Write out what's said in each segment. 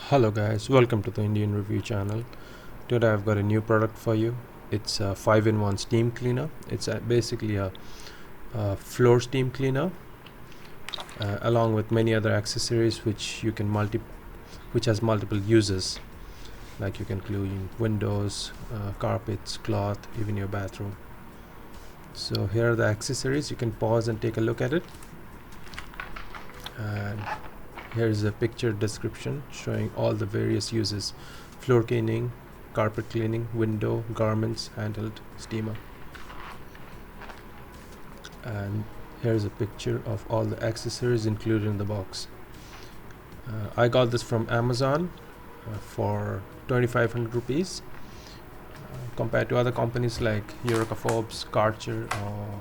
Hello guys, welcome to the Indian Review channel. Today I've got a new product for you. It's a 5-in-1 steam cleaner. It's basically a floor steam cleaner along with many other accessories which has multiple uses, like you can clean windows, carpets, cloth, even your bathroom. So here are the accessories. You can pause and take a look at it. And here's a picture description showing all the various uses: floor cleaning, carpet cleaning, window, garments, handheld steamer. And here's a picture of all the accessories included in the box. I got this from Amazon for 2500 rupees. Compared to other companies like Forbes, Karcher, or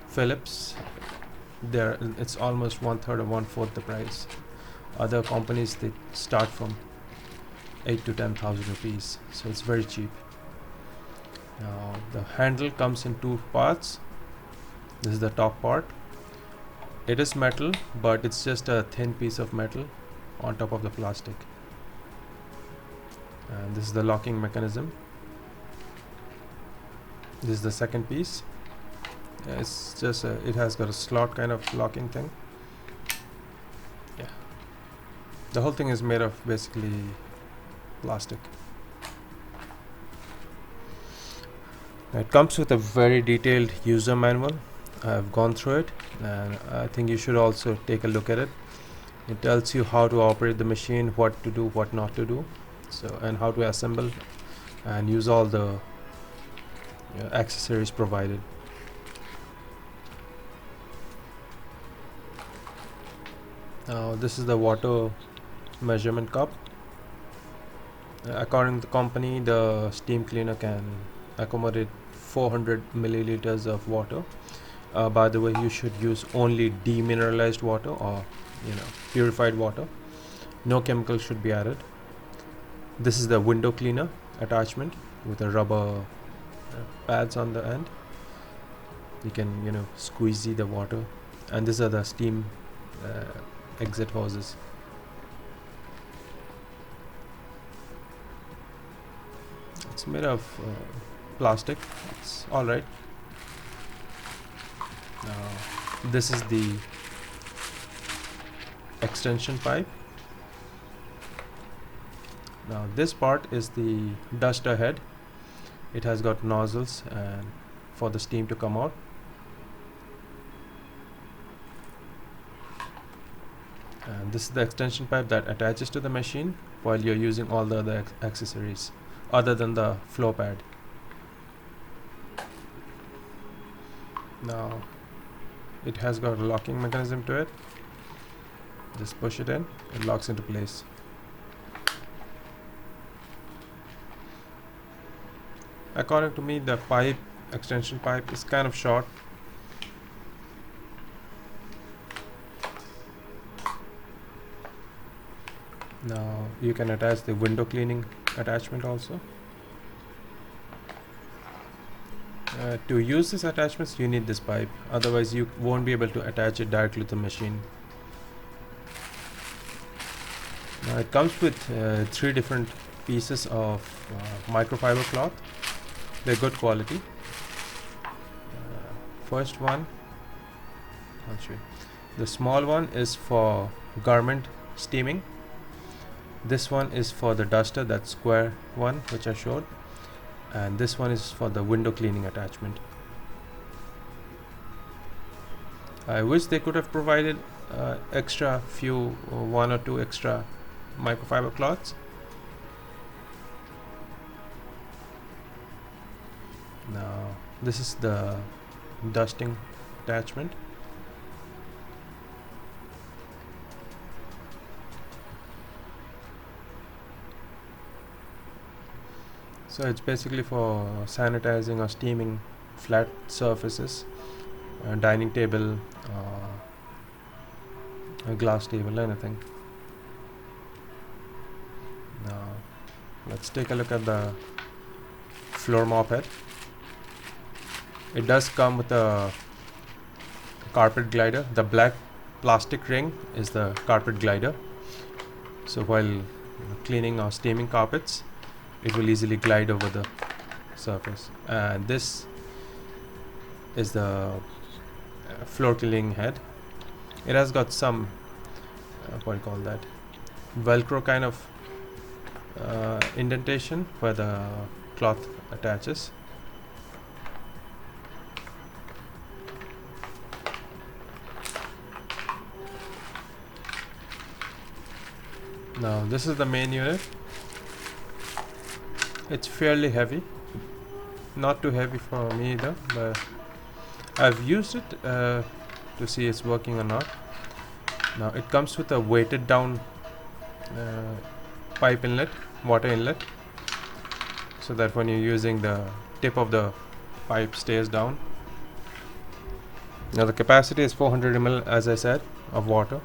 Philips, it's almost 1/3 or 1/4 the price. Other companies, they start from 8 to 10,000 rupees, so it's very cheap. Now the handle comes in two parts. This is the top part. It is metal, but it's just a thin piece of metal on top of the plastic. And this is the locking mechanism. This is the second piece. It's just it has got a slot kind of locking thing. Yeah, the whole thing is made of basically plastic. Now it comes with a very detailed user manual. I've gone through it, and I think you should also take a look at it. It tells you how to operate the machine, what to do, what not to do, and how to assemble and use all the accessories provided. Now this is the water measurement cup. According to the company, the steam cleaner can accommodate 400 milliliters of water. By the way, you should use only demineralized water or purified water. No chemicals should be added. This is the window cleaner attachment with a rubber pads on the end. You can squeeze the water, and these are the steam exit hoses. It's made of plastic. It's all right. Now this is the extension pipe. Now this part is the duster head. It has got nozzles and for the steam to come out. And this is the extension pipe that attaches to the machine while you're using all the other accessories other than the floor pad. Now it has got a locking mechanism to it. Just push it in, it locks into place. According to me, the extension pipe is kind of short. Now you can attach the window cleaning attachment also. To use these attachments, you need this pipe, otherwise you won't be able to attach it directly to the machine. Now it comes with 3 different pieces of microfiber cloth. They're good quality. First one, I'll show you. The small one is for garment steaming. This one is for the duster, that square one which I showed, and this one is for the window cleaning attachment. I wish they could have provided extra few, 1 or 2 extra microfiber cloths. Now this is the dusting attachment. So it's basically for sanitizing or steaming flat surfaces, dining table, a glass table, anything. Now let's take a look at the floor mop head. It does come with a carpet glider. The black plastic ring is the carpet glider. so while cleaning or steaming carpets, it will easily glide over the surface. And this is the floor cleaning head. It has got some what do you call that, velcro kind of indentation where the cloth attaches. Now this is the main unit. It's fairly heavy, not too heavy for me either, but I've used it to see it's working or not. Now it comes with a weighted down pipe inlet, water inlet, so that when you're using, the tip of the pipe stays down. Now the capacity is 400 ml, as I said, of water.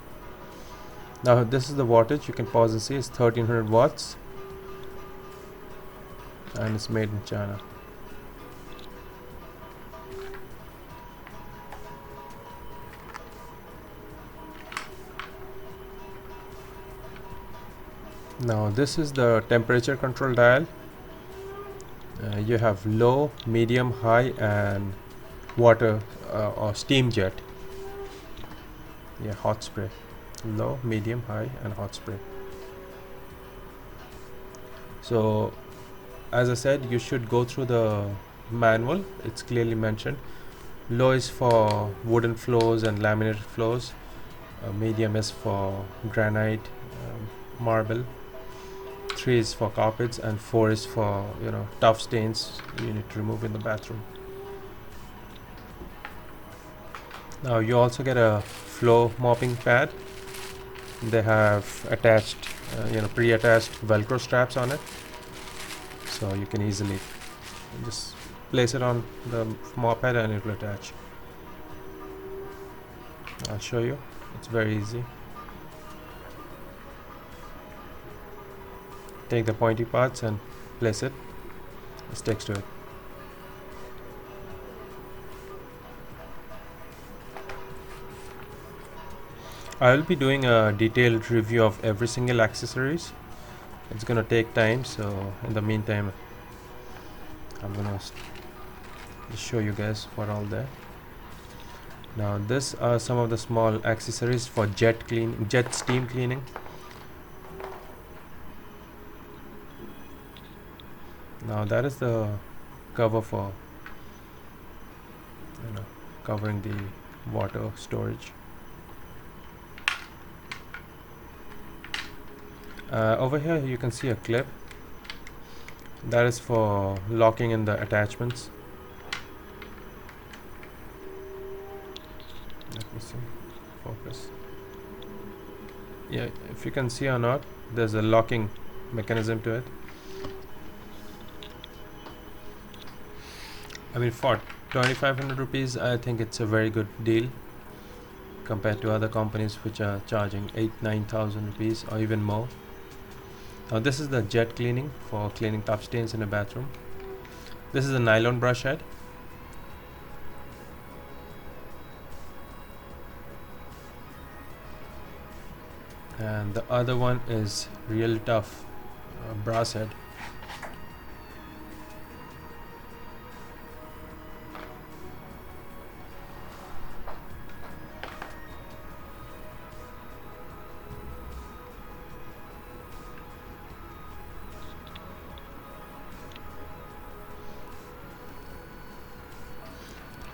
Now this is the wattage. You can pause and see it's 1300 watts, and it's made in China. Now this is the temperature control dial. You have low, medium, high, and water or steam jet. Yeah, hot spray. Low, medium, high, and hot spray. So as I said, you should go through the manual. It's clearly mentioned. Low is for wooden floors and laminated floors. Medium is for granite, marble. 3 is for carpets, and 4 is for tough stains you need to remove in the bathroom. Now you also get a floor mopping pad. They have attached pre-attached velcro straps on it, so you can easily just place it on the mop head and it will attach. I'll show you. It's very easy. Take the pointy parts and place it. It sticks to it. I will be doing a detailed review of every single accessories. It's gonna take time, so in the meantime I'm gonna show you guys what all there. Now these are some of the small accessories for jet steam cleaning. Now that is the cover for covering the water storage. Over here you can see a clip that is for locking in the attachments. Let me see, focus. Yeah, if you can see or not, there's a locking mechanism to it. I mean, for 2500 rupees, I think it's a very good deal compared to other companies which are charging 8,000-9,000 rupees or even more. Now this is the jet cleaning for cleaning tough stains in a bathroom. This is a nylon brush head. And the other one is real tough brass head.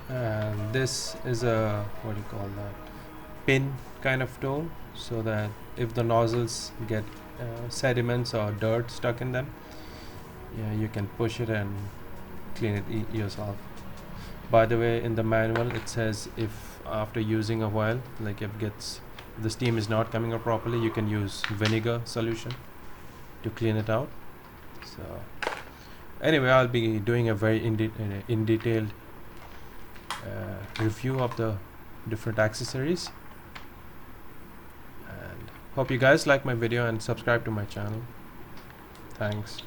And this is a, what do you call that, pin kind of tool, so that if the nozzles get sediments or dirt stuck in them, you can push it and clean it yourself. By the way, in the manual it says if after using a while, like if the steam is not coming out properly, you can use vinegar solution to clean it out. So anyway, I'll be doing a very in detailed review of the different accessories, and hope you guys like my video and subscribe to my channel. Thanks.